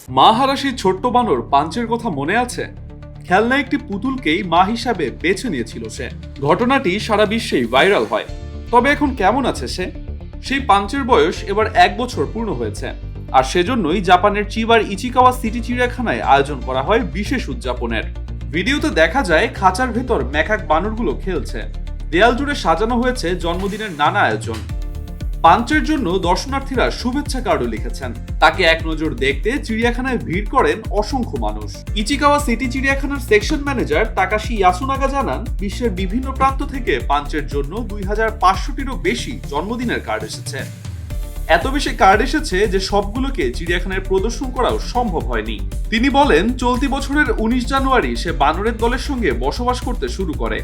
মা হারা সেই ছোট্ট বানর পাঞ্চের কথা মনে আছে? খেলনা একটি পুতুলকেই মা হিসাবে বেছে নিয়েছিল সে। ঘটনাটি সারা বিশ্বেই ভাইরাল হয়। তবে এখন কেমন আছে সে? সেই পাঞ্চের বয়স এবার 1 বছর পূর্ণ হয়েছে। আর সেজন্যই জাপানের চিবার ইচিকাওয়া সিটি চিড়িয়াখানায় আয়োজন করা হয় বিশেষ উদযাপনের। ভিডিওতে দেখা যায় খাঁচার ভেতর ম্যাকাক বানরগুলো খেলছে। দেয়াল জুড়ে সাজানো হয়েছে জন্মদিনের নানা আয়োজন। পাঞ্চের জন্য দর্শনার্থীরা শুভেচ্ছা কার্ডও লিখেছেন। তাকে এক নজর দেখতে চিড়িয়াখানায় ভিড় করেন অসংখ্য মানুষ। ইচিকাওয়া সিটি চিড়িয়াখানার সেকশন ম্যানেজার তাকাশি ইয়াসুনাগা জানান, বিশ্বের বিভিন্ন প্রান্ত থেকে পাঞ্চের জন্য 2500টিরও বেশি জন্মদিনের কার্ড এসেছে। এত বেশি কার্ড এসেছে যে সবগুলোকে চিড়িয়াখানায় প্রদর্শন করাও সম্ভব হয়নি। তিনি বলেন, চলতি বছরের 19 জানুয়ারি সে বানরের দলের সঙ্গে বসবাস করতে শুরু করে।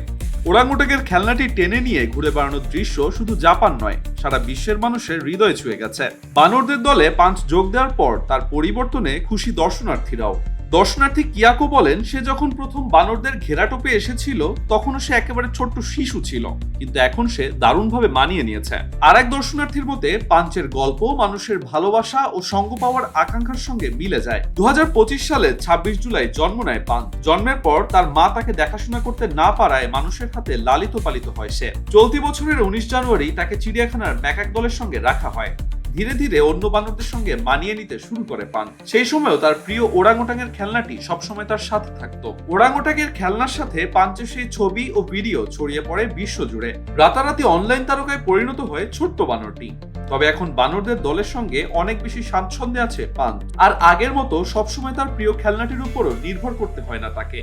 ওরাংওটাংয়ের খেলনাটি টেনে নিয়ে ঘুরে বেড়ানোর দৃশ্য শুধু জাপান নয়, সারা বিশ্বের মানুষের হৃদয় ছুঁয়ে গেছে। বানরদের দলে পাঞ্চ যোগ দেওয়ার পর তার পরিবর্তনে খুশি দর্শনার্থীরাও। দর্শনার্থী কিয়াকো বলেন, সে যখন প্রথম বানরদের ঘেরাটোপে এসেছিল তখনও সে একেবারে ছোট্ট শিশু ছিল, কিন্তু এখন সে দারুণভাবে মানিয়ে নিয়েছে। আর এক দর্শনার্থীর মতে, পাঞ্চের গল্প মানুষের ভালোবাসা ও সঙ্গ পাওয়ার আকাঙ্ক্ষার সঙ্গে মিলে যায়। 2025 সালে 26 জুলাই জন্ম নেয় পাঞ্চ। জন্মের পর তার মা তাকে দেখাশোনা করতে না পারায় মানুষের হাতে লালিত পালিত হয় সে। চলতি বছরের 19 জানুয়ারি তাকে চিড়িয়াখানার ম্যাকাক দলের সঙ্গে রাখা হয়। ধীরে ধীরে অন্য বানরদের সঙ্গে মানিয়ে নিতে শুরু করে পান। সেই সময়ও তার প্রিয় ওরাংওটাংয়ের খেলনাটি সবসময় তার সাথে থাকতো। ওরাংওটাংয়ের খেলনার সাথে পাঞ্চের সেই ছবি ও ভিডিও ছড়িয়ে পড়ে বিশ্ব জুড়ে। রাতারাতি অনলাইন তারকায় পরিণত হয় ছোট্ট বানরটি। তবে এখন বানরদের দলের সঙ্গে অনেক বেশি স্বাচ্ছন্দ্যে আছে পাঞ্চ। আর আগের মতো সবসময় তার প্রিয় খেলনাটির উপরও নির্ভর করতে হয় না তাকে।